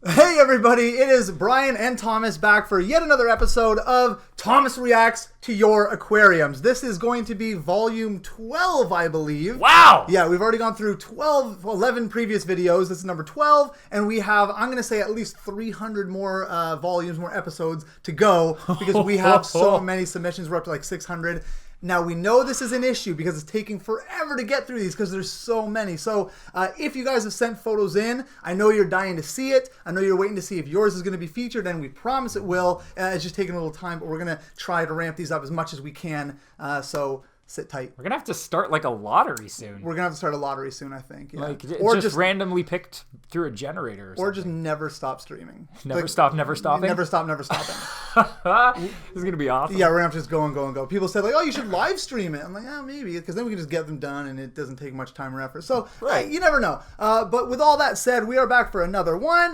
Hey everybody, it is Brian and Thomas back for yet another episode of Thomas Reacts to Your Aquariums. This is going to be volume 12, I believe. Wow! Yeah, we've already gone through 11 previous videos. This is number 12, and we have, I'm going to say, at least 300 more volumes, more episodes to go, because we have so many submissions. We're up to like 600. Now, we know this is an issue because it's taking forever to get through these because there's so many. So if you guys have sent photos in, I know you're dying to see it. I know you're waiting to see if yours is going to be featured, and we promise it will. It's just taking a little time, but we're going to try to ramp these up as much as we can. So sit tight. We're going to have to start like a lottery soon. We're going to have to start a lottery soon, I think. Yeah. Like, or just randomly picked through a generator or something. Or just never stop streaming. Never stop, never stopping? Never stop, never stopping. This is going to be awesome. Yeah, we're going to have to just go and go and go. People said, like, oh, you should live stream it. I'm like, yeah, maybe, because then we can just get them done and it doesn't take much time or effort. So, right. You never know. But with all that said, we are back for another one.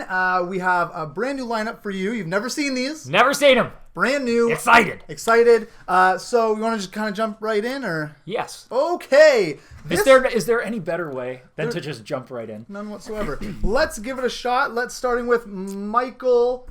We have a brand new lineup for you. You've never seen these. Never seen them. Brand new. Excited. So you want to just kind of jump right in, or? Yes. Okay. Is there any better way than to just jump right in? None whatsoever. Let's give it a shot. Let's starting with Michael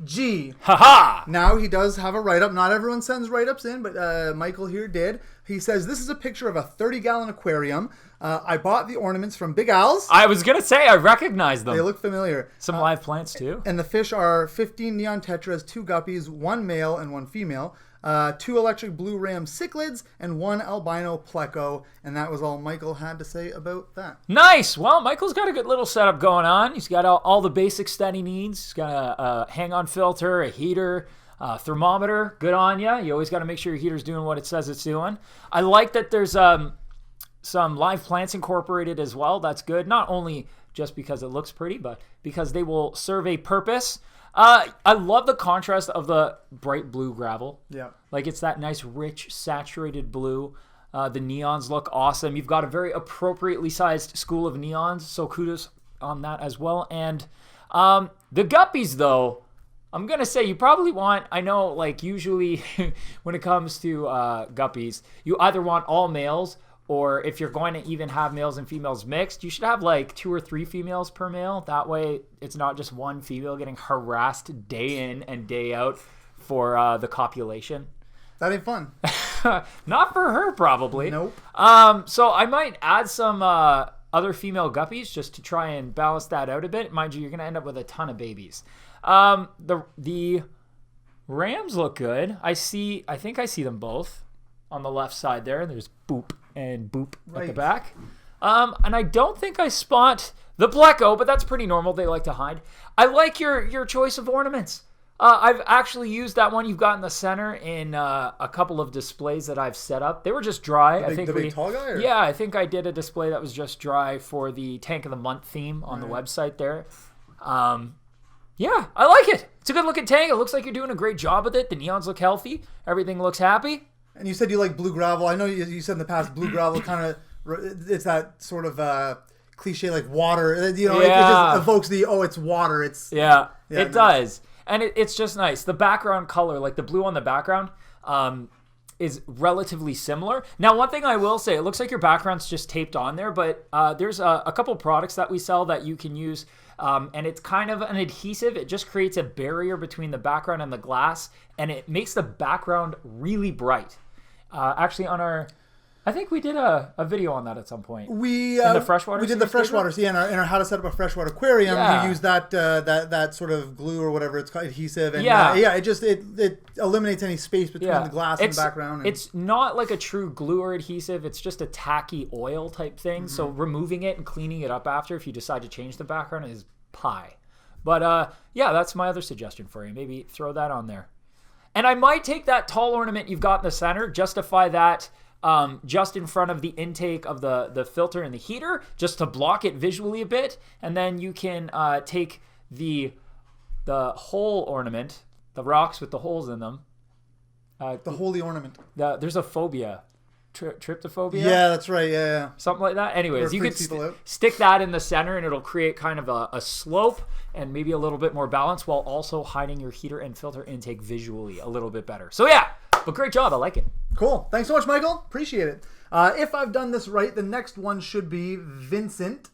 G. Haha! Now, he does have a write-up. Not everyone sends write-ups in, but Michael here did. He says, this is a picture of a 30-gallon aquarium. I bought the ornaments from Big Al's. I was going to say, I recognize them. They look familiar. Some live plants, too. And the fish are 15 neon tetras, 2 guppies, 1 male and 1 female, 2 electric blue ram cichlids, and 1 albino pleco. And that was all Michael had to say about that. Nice. Well, Michael's got a good little setup going on. He's got all the basics that he needs. He's got a hang-on filter, a heater, thermometer. Good on ya. You always got to make sure your heater's doing what it says it's doing. I like that there's some live plants incorporated as well. That's good. Not only just because it looks pretty, but because they will serve a purpose. I love the contrast of the bright blue gravel. Yeah. Like, it's that nice, rich, saturated blue. The neons look awesome. You've got a very appropriately sized school of neons, so kudos on that as well. And the guppies, though, I'm going to say you probably want, I know, like, usually when it comes to guppies, you either want all males, or if you're going to even have males and females mixed, you should have like 2 or 3 females per male. That way it's not just one female getting harassed day in and day out for the copulation. That ain't fun. Not for her, probably. Nope. So I might add some other female guppies just to try and balance that out a bit. Mind you, you're going to end up with a ton of babies. The rams look good. I think I see them both on the left side there. There's boop and boop at the back. And I don't think I spot the pleco, but that's pretty normal. They like to hide. I like your choice of ornaments. I've actually used that one you've got in the center in a couple of displays that I've set up. They were just dry. The big tall guy? Or? Yeah, I think I did a display that was just dry for the Tank of the Month theme on the website there. Yeah, I like it. It's a good looking tank. It looks like you're doing a great job with it. The neons look healthy. Everything looks happy. And you said you like blue gravel. I know you said in the past blue gravel kind of, it's that sort of cliche like water. You know, it just evokes it's water. It does. And it's just nice. The background color, like the blue on the background, is relatively similar. Now, one thing I will say, it looks like your background's just taped on there, but there's a couple products that we sell that you can use, and it's kind of an adhesive. It just creates a barrier between the background and the glass, and it makes the background really bright. Actually, I think we did a video on that at some point. In the freshwater. We did the freshwater. So yeah, in our how to set up a freshwater aquarium. Yeah. We use that sort of glue or whatever it's called, adhesive. And it eliminates any space between the glass and the background. It's not like a true glue or adhesive. It's just a tacky oil type thing. Mm-hmm. So removing it and cleaning it up after, if you decide to change the background, is pie. But that's my other suggestion for you. Maybe throw that on there. And I might take that tall ornament you've got in the center, justify that just in front of the intake of the filter and the heater, just to block it visually a bit. And then you can take the hole ornament, the rocks with the holes in them. The holy ornament. There's a phobia. Tryptophobia? Yeah, that's right. Yeah. Something like that. Anyways, you could stick that in the center and it'll create kind of a slope and maybe a little bit more balance while also hiding your heater and filter intake visually a little bit better. So yeah, but great job. I like it. Cool. Thanks so much, Michael. Appreciate it. If I've done this right, the next one should be Vincent.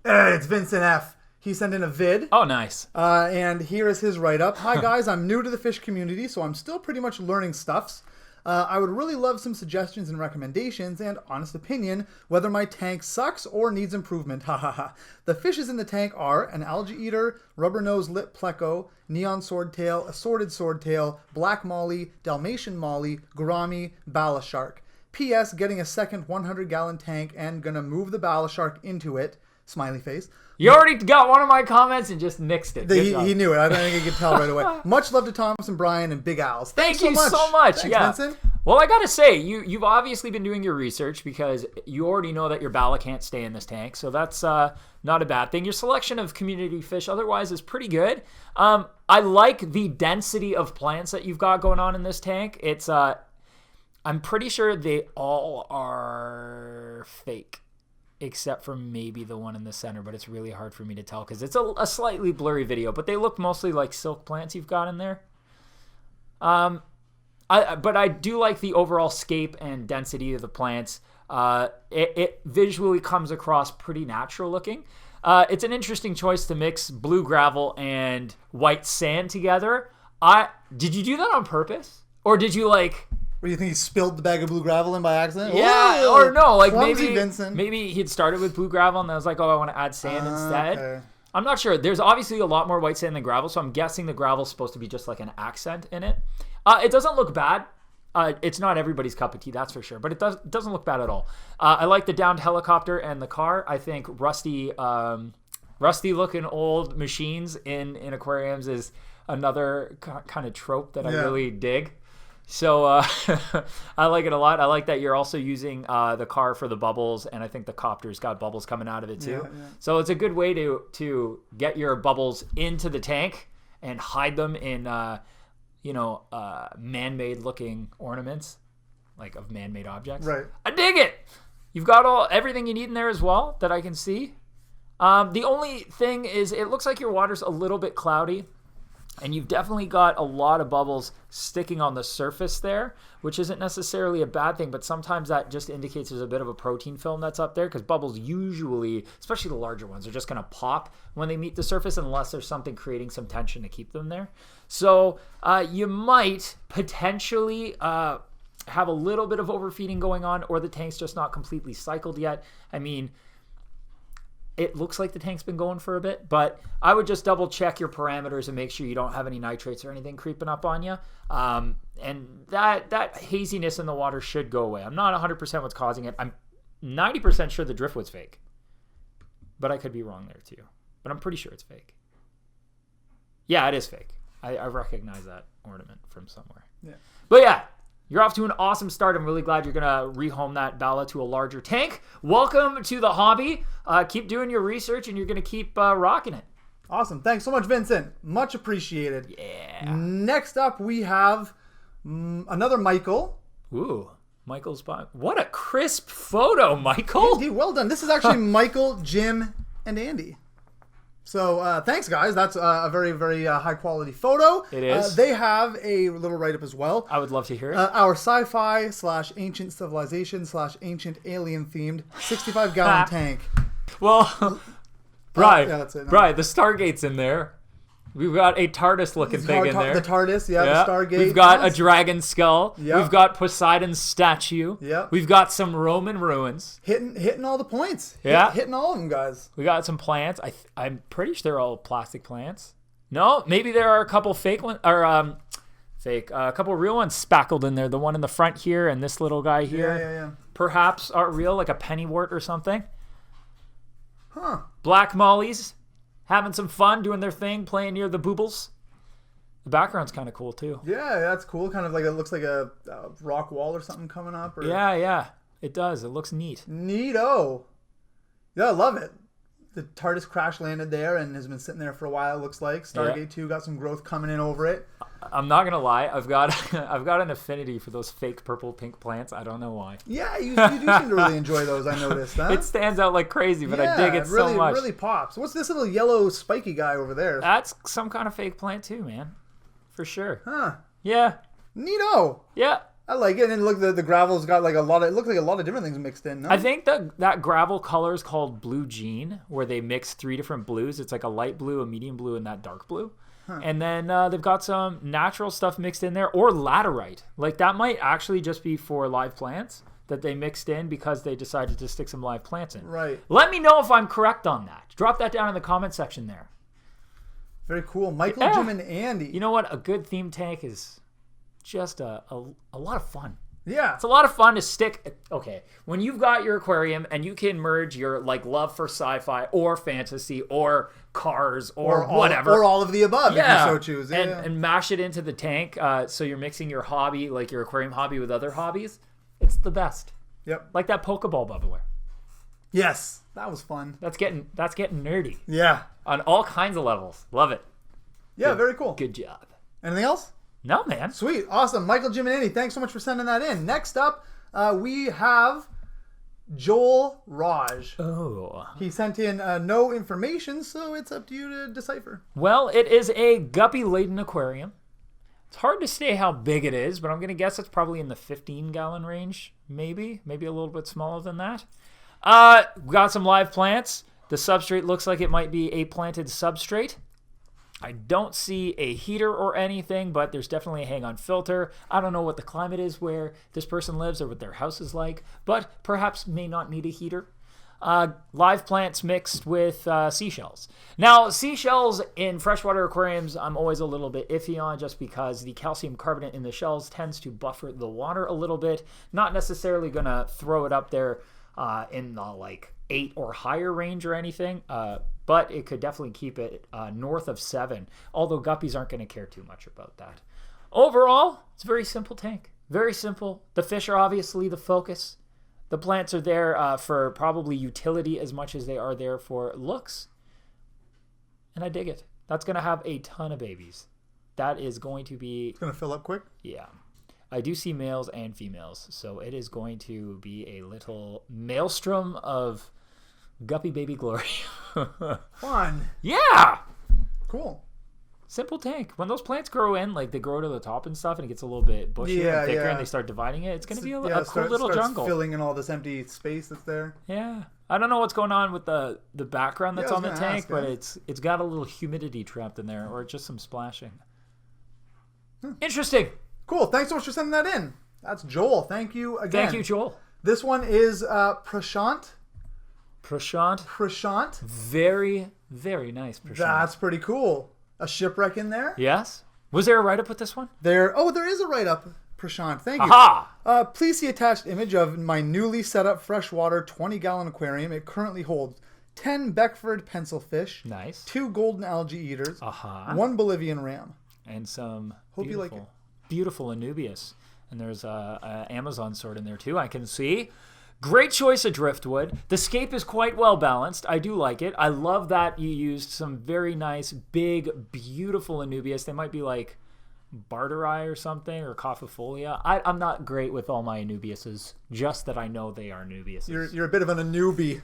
It's Vincent F. He sent in a vid. Oh, nice. And here is his write-up. Hi, guys. I'm new to the fish community, so I'm still pretty much learning stuffs. I would really love some suggestions and recommendations and honest opinion whether my tank sucks or needs improvement. Ha ha ha. The fishes in the tank are an algae eater, rubber nose lip pleco, neon swordtail, assorted swordtail, black molly, Dalmatian molly, gourami, bala shark. P.S. Getting a second 100-gallon tank and gonna move the bala shark into it. Smiley face. You already got one of my comments and just nixed it. He knew it. I think he could tell right away. Much love to Thomas and Brian and Big Al's. Thank you so much. Thanks, yeah. Vincent. Well, I gotta say, you've obviously been doing your research because you already know that your bala can't stay in this tank, so that's not a bad thing. Your selection of community fish otherwise is pretty good. I like the density of plants that you've got going on in this tank. It's I'm pretty sure they all are fake, except for maybe the one in the center, but it's really hard for me to tell because it's a slightly blurry video, but they look mostly like silk plants you've got in there. But I do like the overall scape and density of the plants. It visually comes across pretty natural looking. It's an interesting choice to mix blue gravel and white sand together. Did you do that on purpose? Or did you like... What do you think, he spilled the bag of blue gravel in by accident? Yeah, Whoa! or no, like Clumsy Vincent. maybe he'd started with blue gravel and I was like, oh, I want to add sand instead. Okay. I'm not sure. There's obviously a lot more white sand than gravel, so I'm guessing the gravel's supposed to be just like an accent in it. It doesn't look bad. It's not everybody's cup of tea, that's for sure, but it doesn't look bad at all. I like the downed helicopter and the car. I think rusty looking old machines in aquariums is another kind of trope that I really dig. So I like it a lot. I like that you're also using the car for the bubbles, and I think the copter's got bubbles coming out of it too. Yeah. So it's a good way to get your bubbles into the tank and hide them in man-made looking ornaments, like of man-made objects. Right. I dig it. You've got everything you need in there as well that I can see. The only thing is it looks like your water's a little bit cloudy. And you've definitely got a lot of bubbles sticking on the surface there, which isn't necessarily a bad thing, but sometimes that just indicates there's a bit of a protein film that's up there because bubbles usually, especially the larger ones, are just going to pop when they meet the surface unless there's something creating some tension to keep them there. So you might potentially have a little bit of overfeeding going on, or the tank's just not completely cycled yet. I mean, it looks like the tank's been going for a bit, but I would just double check your parameters and make sure you don't have any nitrates or anything creeping up on you. And that haziness in the water should go away. I'm not 100% what's causing it. I'm 90% sure the driftwood's fake, but I could be wrong there too. But I'm pretty sure it's fake. Yeah, it is fake. I recognize that ornament from somewhere. Yeah. But yeah, you're off to an awesome start. I'm really glad you're going to rehome that bala to a larger tank. Welcome to the hobby. Keep doing your research, and you're going to keep rocking it. Awesome. Thanks so much, Vincent. Much appreciated. Yeah. Next up, we have another Michael. Ooh, Michael's spot. What a crisp photo, Michael. Indeed, well done. This is actually Michael, Jim, and Andy. So thanks, guys. That's a very, very high-quality photo. It is. They have a little write-up as well. I would love to hear it. Our sci-fi / ancient civilization / ancient alien-themed 65-gallon tank. Well, right. Yeah, that's it. No. Right, the Stargate's in there. We've got a TARDIS-looking thing in there. The TARDIS, yeah, the Stargate. We've got a dragon skull. Yeah. We've got Poseidon's statue. Yeah. We've got some Roman ruins. Hitting all the points. Yeah. Hitting all of them, guys. We got some plants. I'm pretty sure they're all plastic plants. No, maybe there are a couple fake ones, or a couple real ones spackled in there. The one in the front here and this little guy here. Yeah. Perhaps are real, like a pennywort or something. Huh. Black mollies. Having some fun, doing their thing, playing near the boobles. The background's kind of cool, too. Yeah, that's cool. Kind of like, it looks like a rock wall or something coming up. Or... Yeah. It does. It looks neat. Neato. Yeah, I love it. The TARDIS crash landed there and has been sitting there for a while, it looks like. Stargate 2 got some growth coming in over it. I'm not going to lie. I've got an affinity for those fake purple pink plants. I don't know why. Yeah, you do seem to really enjoy those, I noticed. Huh? It stands out like crazy, but I dig it so much. It really pops. What's this little yellow spiky guy over there? That's some kind of fake plant too, man. For sure. Huh. Yeah. Neato. Yeah. I like it. And look, the gravel's got like a lot of, it looks like a lot of different things mixed in, no? I think that gravel color is called Blue Jean, where they mix 3 different blues. It's like a light blue, a medium blue, and that dark blue. Huh. And then they've got some natural stuff mixed in there, or laterite. Like that might actually just be for live plants that they mixed in because they decided to stick some live plants in. Right. Let me know if I'm correct on that. Drop that down in the comment section there. Very cool. Michael, Jim, and Andy. You know what? A good theme tank is just a lot of fun. Yeah. It's a lot of fun to stick. Okay, when you've got your aquarium and you can merge your like love for sci-fi or fantasy or cars or whatever. Or all of the above if you so choose. Yeah. And mash it into the tank so you're mixing your hobby, like your aquarium hobby with other hobbies. It's the best. Yep. Like that Pokeball bubbler. Yes. That was fun. That's getting nerdy. Yeah. On all kinds of levels. Love it. Yeah, very cool. Good job. Anything else? No, man. Sweet. Awesome. Michael, Jim, and Andy, thanks so much for sending that in. Next up, we have Joel Raj. Oh. He sent in no information, so it's up to you to decipher. Well, it is a guppy-laden aquarium. It's hard to say how big it is, but I'm going to guess it's probably in the 15-gallon range, maybe. Maybe a little bit smaller than that. We got some live plants. The substrate looks like it might be a planted substrate. I don't see a heater or anything, but there's definitely a hang-on filter. I don't know what the climate is where this person lives or what their house is like, but perhaps may not need a heater. Live plants mixed with seashells. Now, seashells in freshwater aquariums, I'm always a little bit iffy on just because the calcium carbonate in the shells tends to buffer the water a little bit. Not necessarily going to throw it up there in the like 8 or higher range or anything, but it could definitely keep it north of 7, although guppies aren't going to care too much about that. Overall, it's a very simple tank. Very simple. The fish are obviously the focus. The plants are there for probably utility as much as they are there for looks. And I dig it. That's going to have a ton of babies. That is going to be... It's going to fill up quick? Yeah. I do see males and females, so it is going to be a little maelstrom of guppy baby glory. Fun. Yeah! Cool. Simple tank. When those plants grow in, like they grow to the top and stuff, and it gets a little bit bushier and thicker, and they start dividing it, it's going to be a cool little jungle. Filling in all this empty space that's there. Yeah. I don't know what's going on with the background that's on the tank, but it's got a little humidity trapped in there, or just some splashing. Interesting. Cool. Thanks so much for sending that in. That's Joel. Thank you again. Thank you, Joel. This one is Prashant. Prashant. Very, very nice, Prashant. That's pretty cool. A shipwreck in there? Yes. Was there a write-up with this one? There is a write-up, Prashant. Thank you. Aha! Please see attached image of my newly set up freshwater 20-gallon aquarium. It currently holds 10 Beckford pencilfish. Nice. 2 golden algae eaters. Aha. 1 Bolivian ram. And some Hope you like it. Beautiful Anubias. And there's a Amazon sort in there too, I can see. Great choice of driftwood. The scape is quite well balanced. I do like it. I love that you used some very nice, big, beautiful Anubias. They might be like Barteri or something, or Cophifolia. I'm not great with all my Anubiases, just that I know they are Anubiases. You're a bit of an Anubie.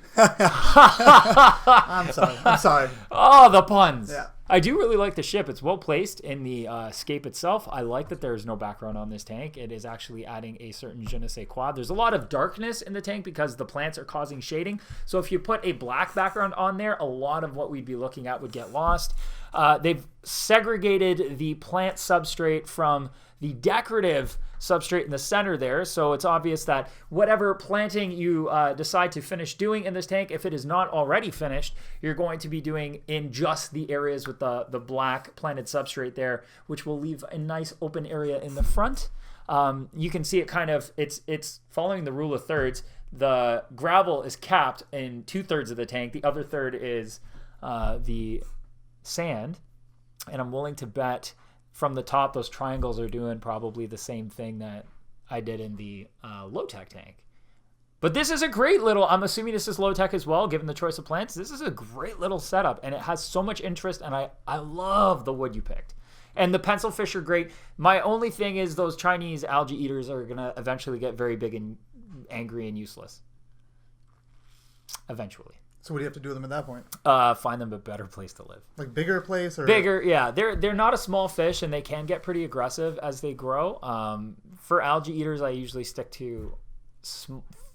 I'm sorry. Oh, the puns. Yeah. I do really like the ship. It's well placed in the scape itself. I like that there's no background on this tank. It is actually adding a certain je ne sais quoi. There's a lot of darkness in the tank because the plants are causing shading. So if you put a black background on there, a lot of what we'd be looking at would get lost. They've segregated the plant substrate from the decorative substrate in the center there, so it's obvious that whatever planting you decide to finish doing in this tank, if it is not already finished, you're going to be doing in just the areas with the black planted substrate there, which will leave a nice open area in the front. You can see it kind of, it's following the rule of thirds. The gravel is capped in 2/3 of the tank. The other third is the sand, and I'm willing to bet from the top, those triangles are doing probably the same thing that I did in the low-tech tank. But this is a great little, I'm assuming this is low-tech as well, given the choice of plants. This is a great little setup, and it has so much interest, and I love the wood you picked. And the pencil fish are great. My only thing is those Chinese algae eaters are going to eventually get very big and angry and useless. Eventually. So what do you have to do with them at that point? Find them a better place to live. Like bigger place or bigger? Yeah, they're not a small fish, and they can get pretty aggressive as they grow. For algae eaters, I usually stick to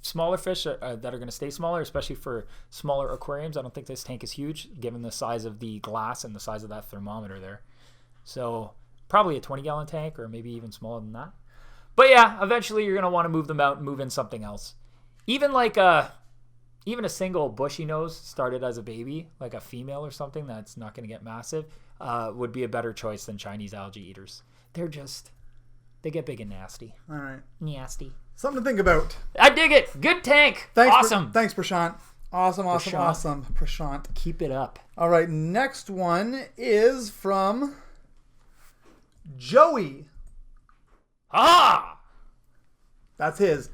smaller fish that are going to stay smaller, especially for smaller aquariums. I don't think this tank is huge, given the size of the glass and the size of that thermometer there. So probably a 20-gallon tank, or maybe even smaller than that. But yeah, eventually you're going to want to move them out and move in something else. Even like even a single bushy nose started as a baby, like a female or something that's not going to get massive, would be a better choice than Chinese algae eaters. They get big and nasty. All right. Nasty. Something to think about. I dig it. Good tank. Thanks, awesome. Thanks, Prashant. Awesome. Prashant. Keep it up. All right. Next one is from Joey. Ah! That's his.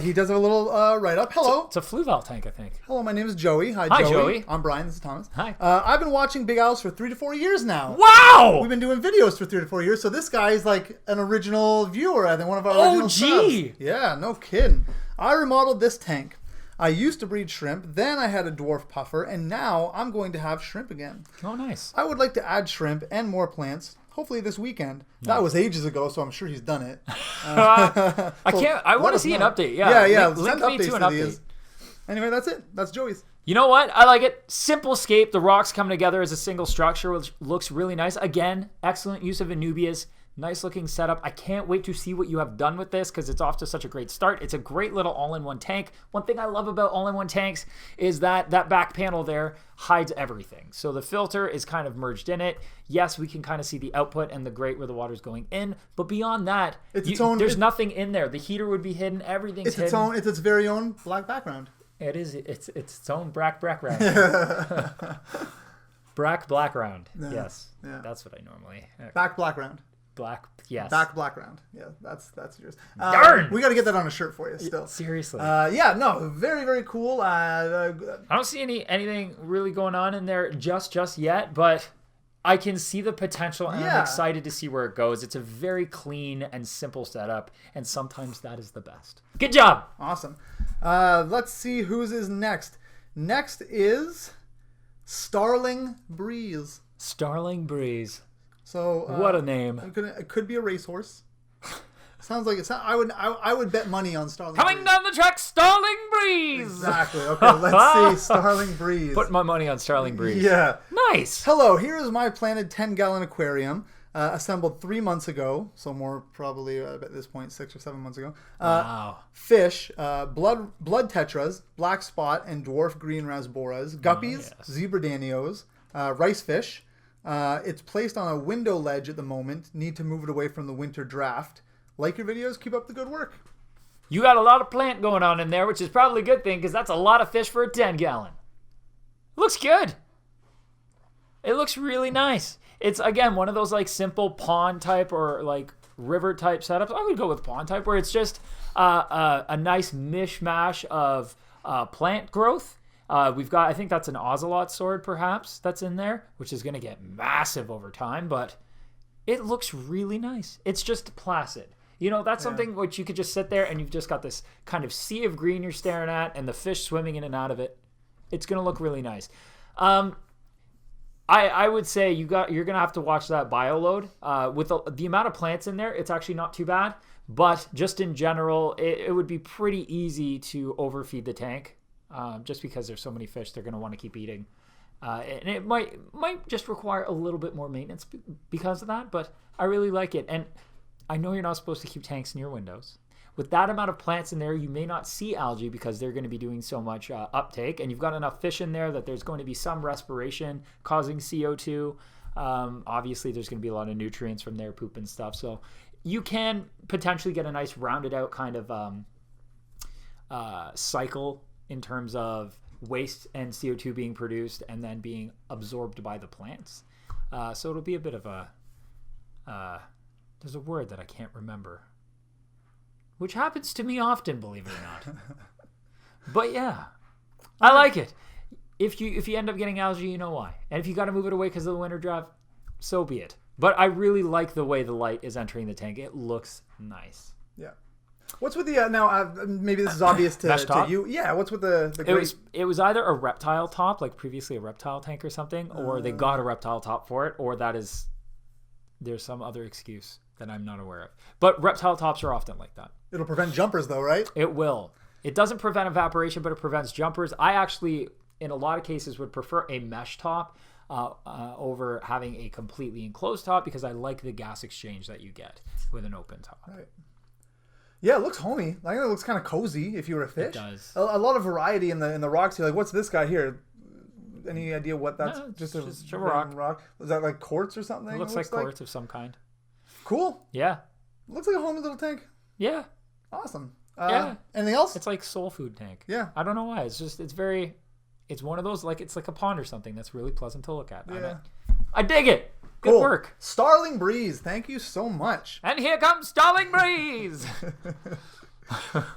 He does have a little write-up. Hello. It's a Fluval tank, I think. Hello, my name is Joey. Hi, Joey. I'm Brian. This is Thomas. Hi. I've been watching Big Owls for 3 to 4 years now. Wow! We've been doing videos for 3 to 4 years, so this guy is like an original viewer. I think one of our original subs. Yeah, no kidding. I remodeled this tank. I used to breed shrimp, then I had a dwarf puffer, and now I'm going to have shrimp again. Oh, nice. I would like to add shrimp and more plants, hopefully this weekend. Nice. That was ages ago, so I'm sure he's done it. I want to see an update. Yeah. Link me to an update. Anyway, that's it. That's Joey's. You know what? I like it. Simple scape. The rocks come together as a single structure, which looks really nice. Again, excellent use of Anubias. Nice looking setup. I can't wait to see what you have done with this because it's off to such a great start. It's a great little all-in-one tank. One thing I love about all-in-one tanks is that back panel there hides everything. So the filter is kind of merged in it. Yes, we can kind of see the output and the grate where the water's going in, but beyond that, there's nothing in there. The heater would be hidden. Everything's hidden. It's its very own black background. It is. It's its own black background. Black round. Yeah. Yes. Yeah. That's what I normally. Back black round. Yes. Back black round. Yeah, that's yours. Darn! We got to get that on a shirt for you still. Seriously. Yeah, no, very, very cool. I don't see anything really going on in there just yet, but I can see the potential, and I'm excited to see where it goes. It's a very clean and simple setup, and sometimes that is the best. Good job! Awesome. Let's see whose is next. Next is Starling Breeze. Starling Breeze. So what a name! It could be a racehorse. Sounds like it. I would bet money on Starling. Coming Breeze. Down the track, Starling Breeze. Exactly. Okay, let's see Starling Breeze. Put my money on Starling Breeze. Yeah. Nice. Hello. Here is my planted 10-gallon aquarium. Assembled 3 months ago, so more probably at this point 6 or 7 months ago. Wow. Fish, blood tetras, black spot, and dwarf green rasboras, guppies, zebra danios, rice fish. It's placed on a window ledge at the moment. Need to move it away from the winter draft. Like your videos, keep up the good work. You got a lot of plant going on in there, which is probably a good thing because that's a lot of fish for a 10-gallon. Looks good. It looks really nice. It's, again, one of those like simple pond type or like river type setups. I would go with pond type where it's just a nice mishmash of plant growth. We've got, I think that's an ocelot sword perhaps that's in there, which is going to get massive over time, but it looks really nice. It's just placid. You know, that's something which you could just sit there and you've just got this kind of sea of green you're staring at and the fish swimming in and out of it. It's going to look really nice. I would say you're going to have to watch that bio load. With the amount of plants in there, it's actually not too bad. But just in general, it would be pretty easy to overfeed the tank. Just because there's so many fish, they're going to want to keep eating. And it might just require a little bit more maintenance because of that. But I really like it. And I know you're not supposed to keep tanks in your windows. With that amount of plants in there, you may not see algae because they're going to be doing so much uptake. And you've got enough fish in there that there's going to be some respiration causing CO2. Obviously, there's going to be a lot of nutrients from their poop and stuff. So you can potentially get a nice rounded out kind of cycle in terms of waste and CO2 being produced and then being absorbed by the plants. So it'll be a bit of a... there's a word that I can't remember. Which happens to me often, believe it or not. But yeah, I like it. If you end up getting algae, you know why. And if you got to move it away because of the winter draft, so be it. But I really like the way the light is entering the tank. It looks nice. Yeah. What's with the now? Maybe this is obvious Mesh to top? you. Yeah. What's with the It was either a reptile top, like previously a reptile tank or something, or they got a reptile top for it, or there's some other excuse that I'm not aware of. But reptile tops are often like that. It'll prevent jumpers though, right? It will. It doesn't prevent evaporation, but it prevents jumpers. I actually, in a lot of cases, would prefer a mesh top over having a completely enclosed top because I like the gas exchange that you get with an open top. Right. Yeah, it looks homey. I think it looks kind of cozy if you were a fish. It does. A lot of variety in the rocks here. Like, what's this guy here? Any idea what that's? No, just a rock. Is that like quartz or something? It looks like quartz of some kind. Cool. Yeah. Looks like a homey little tank. Yeah. Awesome. Yeah. Anything else? It's like soul food tank. Yeah. I don't know why. It's one of those, like, it's like a pond or something that's really pleasant to look at. Yeah. I dig it. Good Cool. work. Starling Breeze, thank you so much. And here comes Starling Breeze.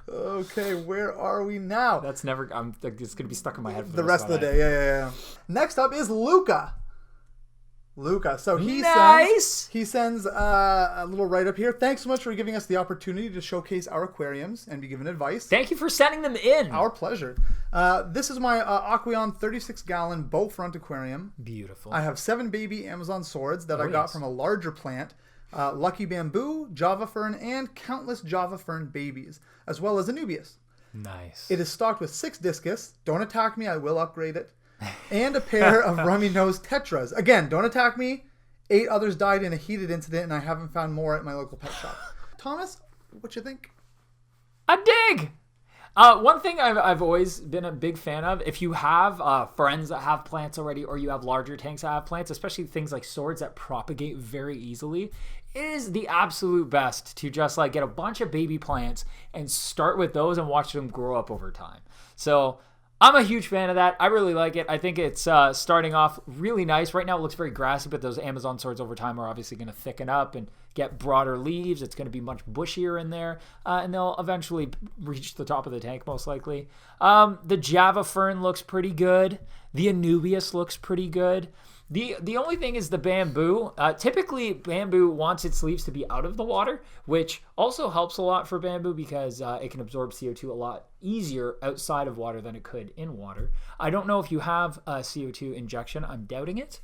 Okay, where are we now? That's never. It's gonna be stuck in my head for the rest of the day. Yeah. Next up is Luca. So he sends a little write up here. Thanks so much for giving us the opportunity to showcase our aquariums and be given advice. Thank you for sending them in. Our pleasure. This is my Aquarium 36-gallon bow front aquarium. Beautiful. I have 7 baby Amazon swords that I got from a larger plant, Lucky Bamboo, Java Fern, and countless Java Fern babies, as well as Anubias. Nice. It is stocked with 6 discus. Don't attack me, I will upgrade it. And a pair of rummy nose tetras. Again, don't attack me. 8 others died in a heated incident, and I haven't found more at my local pet shop. Thomas, what you think? I dig. One thing I've always been a big fan of, if you have friends that have plants already, or you have larger tanks that have plants, especially things like swords that propagate very easily, it is the absolute best to just like get a bunch of baby plants and start with those and watch them grow up over time. So I'm a huge fan of that. I really like it. I think it's starting off really nice. Right now it looks very grassy, but those Amazon swords over time are obviously going to thicken up and get broader leaves. It's going to be much bushier in there, and they'll eventually reach the top of the tank most likely. The Java Fern looks pretty good. The Anubias looks pretty good. The only thing is the bamboo. Typically, bamboo wants its leaves to be out of the water, which also helps a lot for bamboo because it can absorb CO2 a lot easier outside of water than it could in water. I don't know if you have a CO2 injection. I'm doubting it.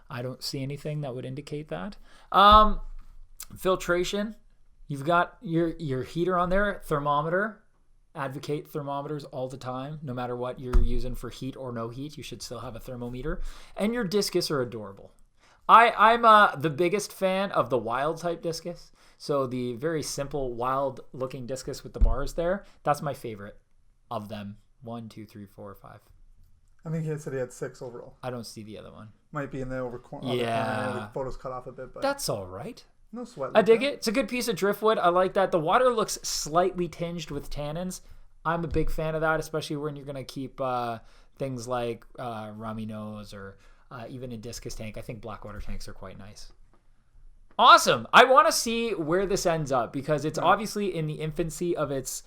I don't see anything that would indicate that. Filtration. You've got your heater on there, thermometer. Advocate thermometers all the time. No matter what you're using for heat or no heat, you should still have a thermometer. And your discus are adorable. I'm the biggest fan of the wild type discus. So the very simple wild looking discus with the bars there, that's my favorite of them. 1, 2, 3, 4, 5. I think he said he had 6 overall. I don't see the other one. Might be in the corner. Yeah. The photo's cut off a bit, but That's all right. no sweat. I dig it. It's a good piece of driftwood. I like that. The water looks slightly tinged with tannins. I'm a big fan of that, especially when you're going to keep things like rummy nose or even a discus tank. I think blackwater tanks are quite nice. Awesome. I want to see where this ends up because it's obviously in the infancy of its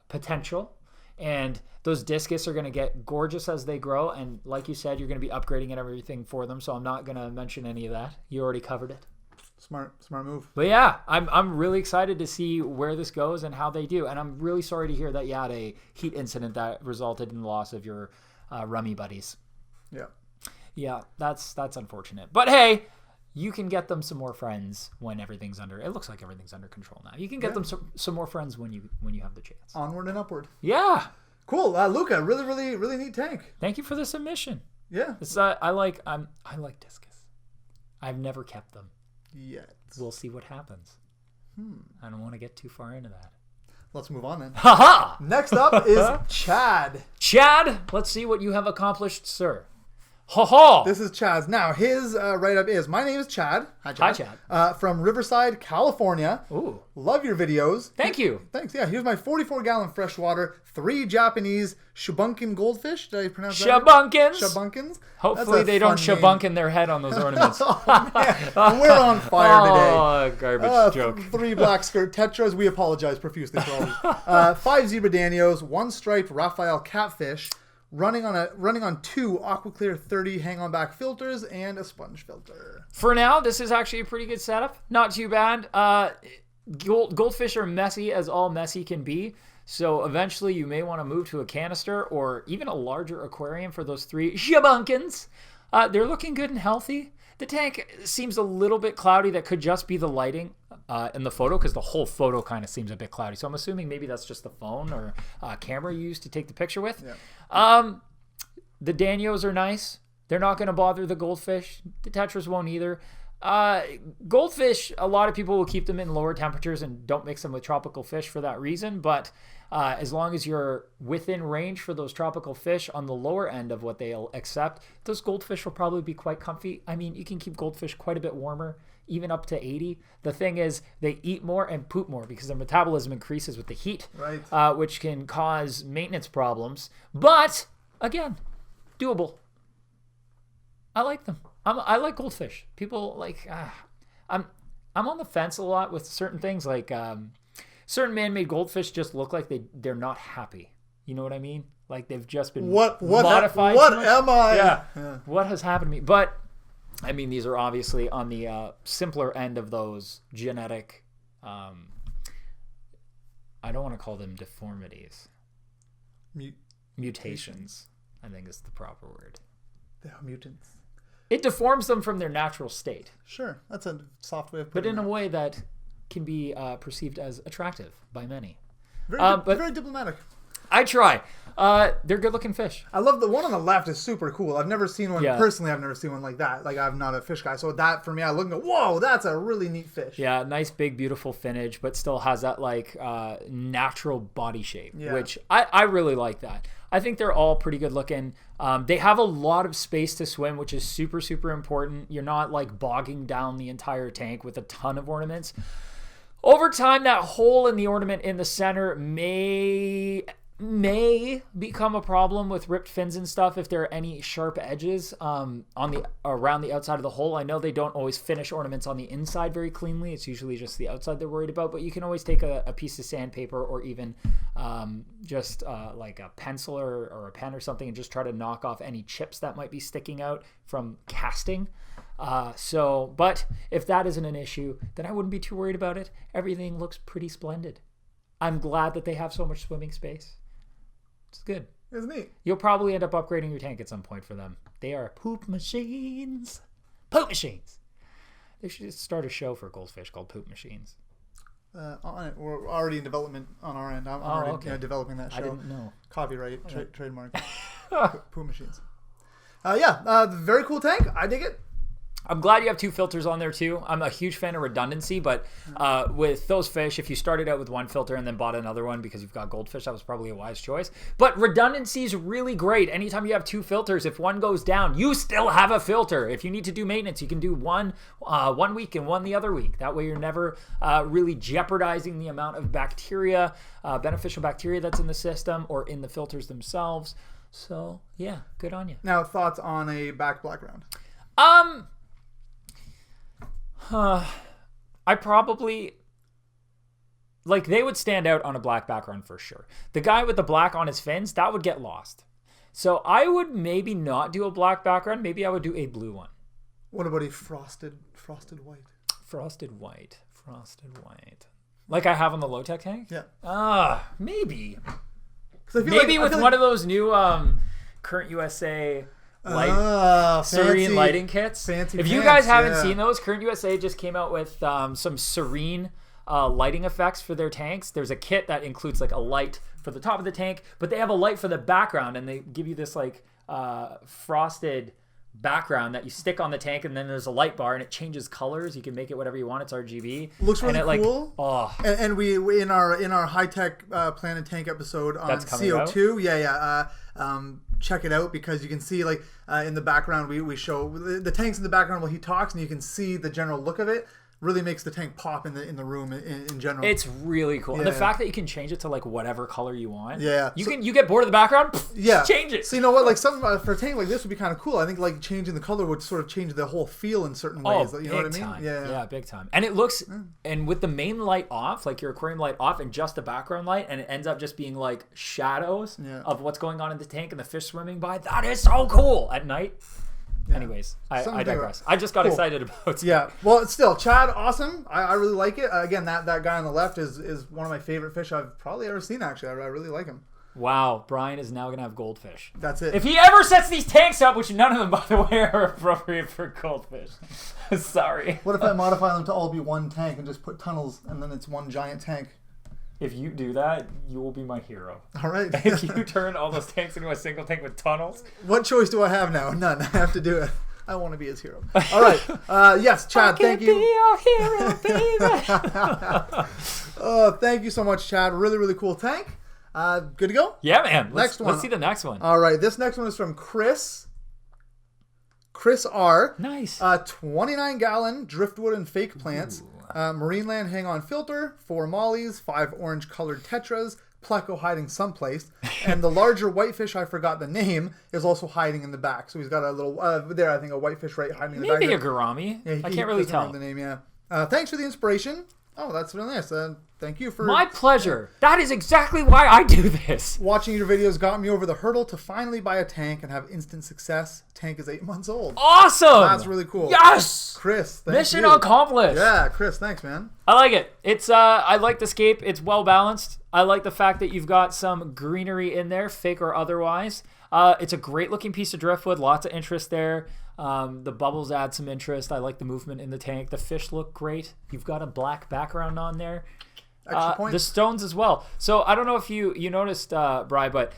potential. And those discus are going to get gorgeous as they grow. And like you said, you're going to be upgrading and everything for them. So I'm not going to mention any of that. You already covered it. Smart move. But yeah, I'm really excited to see where this goes and how they do. And I'm really sorry to hear that you had a heat incident that resulted in the loss of your rummy buddies. Yeah. Yeah, that's unfortunate. But hey, you can get them some more friends when everything's under. It looks like everything's under control now. You can get them some more friends when you have the chance. Onward and upward. Yeah. Cool, Luca. Really neat tank. Thank you for the submission. Yeah. It's I like discus. I've never kept them. Yet. We'll see what happens. I don't want to get too far into that. Let's move on then. Haha! Next up is Chad. Chad, let's see what you have accomplished, sir. Ha ha! This is Chad's. Now, his write-up is, my name is Chad. Hi, Chad. From Riverside, California. Ooh. Love your videos. Thank you. Thanks. Yeah, here's my 44-gallon freshwater, 3 Japanese shubunkin goldfish. Did I pronounce that Shabunkins. Shabunkins. Hopefully they don't shabunkin their head on those ornaments. Oh, we're on fire today. Oh, garbage joke. 3 black skirt tetras. We apologize profusely for all these. 5 zebra danios, 1 striped Raphael catfish, running on 2 Aquaclear 30 hang-on back filters and a sponge filter. For now, this is actually a pretty good setup. Not too bad. Goldfish are messy as all messy can be. So eventually you may want to move to a canister or even a larger aquarium for those 3 shabunkins. They're looking good and healthy. The tank seems a little bit cloudy. That could just be the lighting in the photo because the whole photo kind of seems a bit cloudy. So I'm assuming maybe that's just the phone or camera you used to take the picture with. Yeah. The Danios are nice. They're not going to bother the goldfish. The Tetras won't either. Goldfish, a lot of people will keep them in lower temperatures and don't mix them with tropical fish for that reason. But as long as you're within range for those tropical fish on the lower end of what they'll accept, those goldfish will probably be quite comfy. I mean, you can keep goldfish quite a bit warmer, even up to 80. The thing is, they eat more and poop more because their metabolism increases with the heat, right. Which can cause maintenance problems. But again, doable. I like them. I like goldfish. People like. I'm on the fence a lot with certain things. Like certain man-made goldfish just look like they're not happy. You know what I mean? Like they've just been modified. What am I? Yeah. What has happened to me? But I mean, these are obviously on the simpler end of those genetic. I don't want to call them deformities. Mutations, I think is the proper word. They are mutants. It deforms them from their natural state. Sure, that's a soft way of putting it. But in a way that can be perceived as attractive by many. Very diplomatic. I try. They're good-looking fish. I love the one on the left is super cool. I've never seen one personally. I've never seen one like that. Like I'm not a fish guy, so that for me, I look and go, "Whoa, that's a really neat fish." Yeah, nice, big, beautiful finnage, but still has that like natural body shape, which I really like that. I think they're all pretty good looking. They have a lot of space to swim, which is super, super important. You're not like bogging down the entire tank with a ton of ornaments. Over time, that hole in the ornament in the center may become a problem with ripped fins and stuff if there are any sharp edges around the outside of the hole. I know they don't always finish ornaments on the inside very cleanly. It's usually just the outside they're worried about, but you can always take a piece of sandpaper or even just like a pencil or a pen or something and just try to knock off any chips that might be sticking out from casting. But if that isn't an issue, then I wouldn't be too worried about it. Everything looks pretty splendid. I'm glad that they have so much swimming space. It's good. It's neat. You'll probably end up upgrading your tank at some point for them. They are poop machines. Poop machines. They should start a show for goldfish called Poop Machines. We're already in development on our end. I'm already developing that show. I didn't know. Copyright, trademark. Poop Machines. Very cool tank. I dig it. I'm glad you have 2 filters on there too. I'm a huge fan of redundancy, but with those fish, if you started out with 1 filter and then bought another one because you've got goldfish, that was probably a wise choice. But redundancy is really great. Anytime you have 2 filters, if one goes down, you still have a filter. If you need to do maintenance, you can do one week and one the other week. That way you're never really jeopardizing the amount of bacteria, beneficial bacteria that's in the system or in the filters themselves. So yeah, good on you. Now, thoughts on a background? I probably like they would stand out on a black background for sure. The guy with the black on his fins, that would get lost. So I would maybe not do a black background. Maybe I would do a blue one. What about a frosted white? Frosted white. Like I have on the low-tech tank? Yeah. Maybe. Maybe with one of those new Current USA Serene lighting kits. If you guys haven't seen those, Current USA just came out with some Serene lighting effects for their tanks. There's a kit that includes like a light for the top of the tank, but they have a light for the background, and they give you this like frosted background that you stick on the tank, and then there's a light bar and it changes colors. You can make it whatever you want. It's RGB. Looks really cool. Like, and we in our high tech Planet Tank episode on CO2. Check it out because you can see like in the background we show the tanks in the background while he talks, and you can see the general look of it. Really makes the tank pop in the room in general. It's really cool. And the fact that you can change it to like whatever color you want. Yeah. You get bored of the background, change it. So you know what, like for a tank like this would be kind of cool. I think like changing the color would sort of change the whole feel in certain ways. You know what I mean? Time. Yeah, big time. And it looks and with the main light off, like your aquarium light off and just the background light, and it ends up just being like shadows of what's going on in the tank and the fish swimming by. That is so cool at night. Anyways, I Something to think digress. I just got excited about it. Yeah. Well, still, Chad, awesome. I really like it. Again, that guy on the left is one of my favorite fish I've probably ever seen, actually. I really like him. Wow, Brian is now going to have goldfish. That's it. If he ever sets these tanks up, which none of them, by the way, are appropriate for goldfish. Sorry. What if I modify them to all be one tank and just put tunnels and then it's one giant tank? If you do that, you will be my hero. All right. If you turn all those tanks into a single tank with tunnels. What choice do I have now? None. I have to do it. I want to be his hero. All right. Yes, Chad, thank you. I can be your hero, baby. Thank you so much, Chad. Really, really cool tank. Good to go? Yeah, man. Next one. Let's see the next one. All right. This next one is from Chris R. Nice. 29-gallon driftwood and fake plants. Marineland hang-on filter, 4 mollies, 5 orange-colored tetras, pleco hiding someplace, and the larger whitefish, I forgot the name, is also hiding in the back. So he's got a little, there, I think, a whitefish right hiding in the back. Maybe a gourami. Yeah, I can't really tell. The name, yeah. Thanks for the inspiration. Oh, that's really nice. Thank you for... My pleasure. That is exactly why I do this. Watching your videos got me over the hurdle to finally buy a tank and have instant success. Tank is 8 months old. Awesome. That's really cool. Yes. Chris, thank Mission you. accomplished. Yeah, Chris, thanks, man. I like it. It's I like the scape. It's well balanced. I like the fact that you've got some greenery in there, fake or otherwise. It's a great looking piece of driftwood. Lots of interest there. The bubbles add some interest. I like the movement in the tank. The fish look great. You've got a black background on there. Extra points. The stones as well. So I don't know if you noticed, Bri, but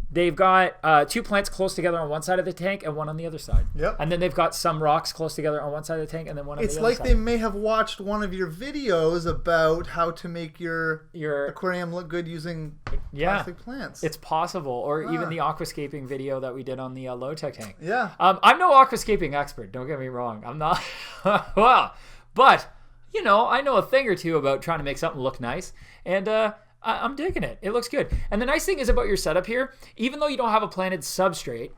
they've got 2 plants close together on one side of the tank and one on the other side. Yep. And then they've got some rocks close together on one side of the tank and then one on the other side. It's like they may have watched one of your videos about how to make your aquarium look good using plastic plants. It's possible. Or even the aquascaping video that we did on the low-tech tank. Yeah. I'm no aquascaping expert. Don't get me wrong. I'm not. Well, but... I know a thing or two about trying to make something look nice, and I'm digging it. It looks good. And the nice thing is about your setup here, even though you don't have a planted substrate,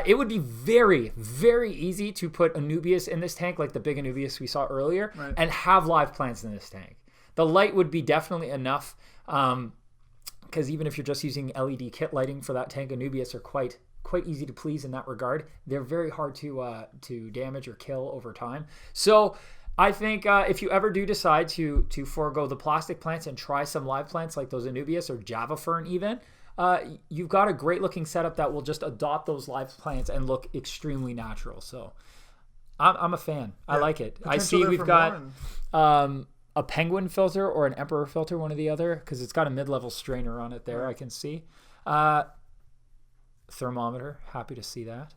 it would be very, very easy to put Anubias in this tank, like the big Anubias we saw earlier, and have live plants in this tank. The light would be definitely enough, because even if you're just using LED kit lighting for that tank, Anubias are quite easy to please in that regard. They're very hard to damage or kill over time. So I think if you ever do decide to forego the plastic plants and try some live plants like those Anubias or Java Fern even, you've got a great looking setup that will just adopt those live plants and look extremely natural. So I'm a fan. I like it. I see we've got a penguin filter or an emperor filter, one or the other, because it's got a mid-level strainer on it there. I can see. Thermometer. Happy to see that.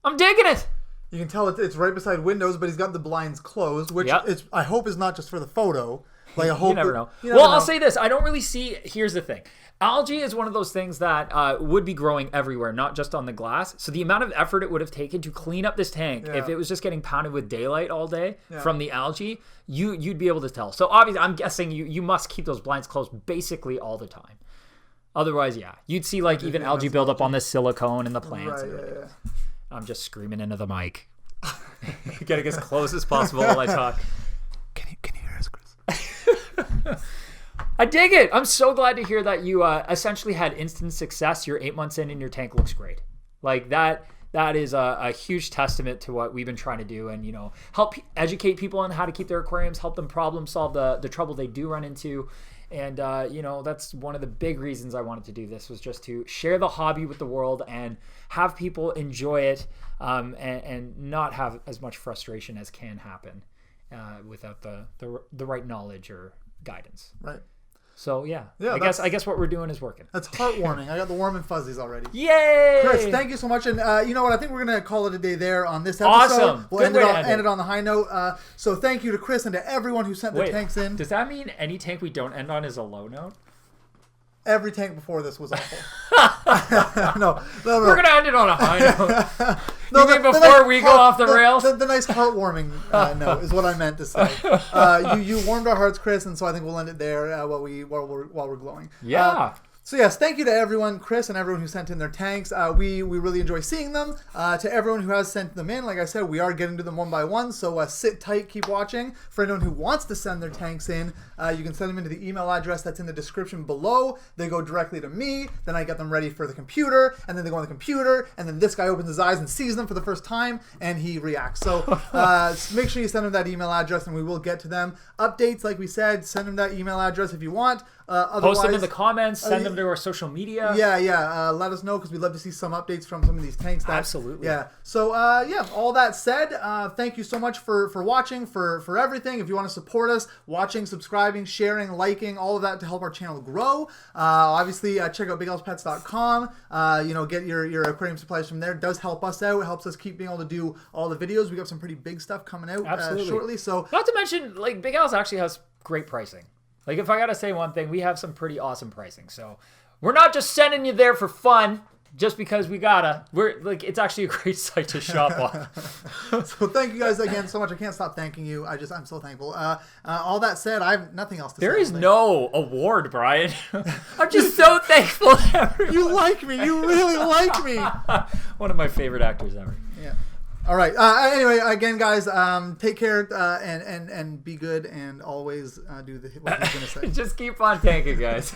I'm digging it. You can tell it's right beside windows, but he's got the blinds closed, which I hope is not just for the photo. Like I hope you never know. I'll say this: I don't really see. Here's the thing: algae is one of those things that would be growing everywhere, not just on the glass. So the amount of effort it would have taken to clean up this tank, if it was just getting pounded with daylight all day from the algae, you'd be able to tell. So obviously, I'm guessing you must keep those blinds closed basically all the time. Otherwise, you'd see like even algae buildup on the silicone and the plants. Right, I'm just screaming into the mic. Getting as close as possible while I talk. Can you hear us, Chris? I dig it. I'm so glad to hear that you essentially had instant success. You're 8 months in and your tank looks great. Like that is a huge testament to what we've been trying to do and, help educate people on how to keep their aquariums, help them problem solve the trouble they do run into. And, that's one of the big reasons I wanted to do this was just to share the hobby with the world and have people enjoy it and not have as much frustration as can happen without the right knowledge or guidance. Right. So, I guess what we're doing is working. That's heartwarming. I got the warm and fuzzies already. Yay! Chris, thank you so much. And you know what? I think we're going to call it a day there on this episode. Awesome. We'll end it on the high note. So thank you to Chris and to everyone who sent their tanks in. Does that mean any tank we don't end on is a low note? Every tank before this was awful. No. We're going to end it on a high note. Before we go off the rails? The nice heartwarming note is what I meant to say. You warmed our hearts, Chris, and so I think we'll end it there while we're glowing. Yeah. So yes, thank you to everyone, Chris and everyone who sent in their tanks. We really enjoy seeing them. To everyone who has sent them in, like I said, we are getting to them one by one. So sit tight, keep watching. For anyone who wants to send their tanks in, you can send them into the email address that's in the description below. They go directly to me. Then I get them ready for the computer, and then they go on the computer, and then this guy opens his eyes and sees them for the first time, and he reacts. So make sure you send him that email address, and we will get to them. Updates, like we said, send him that email address if you want. Post them in the comments. Send them to our social media. Yeah. Let us know because we'd love to see some updates from some of these tanks. Absolutely. Yeah. So all that said, thank you so much for watching, for everything. If you want to support us, watching, subscribing, sharing, liking, all of that to help our channel grow. Obviously, check out BigLpets.com. Get your aquarium supplies from there. It does help us out. It helps us keep being able to do all the videos. We got some pretty big stuff coming out shortly. So not to mention, like, Big Al's actually has great pricing. Like, if I gotta say one thing, we have some pretty awesome pricing. So we're not just sending you there for fun just because we gotta. We're like, it's actually a great site to shop on. So thank you guys again so much. I can't stop thanking you. I'm so thankful. All that said, I have nothing else to say. There is no award, Brian. I'm just so thankful. You like me. You really like me. One of my favorite actors ever. Yeah. All right. Anyway, again, guys, take care and be good and always do what I was going to say. Just keep on tanking, guys.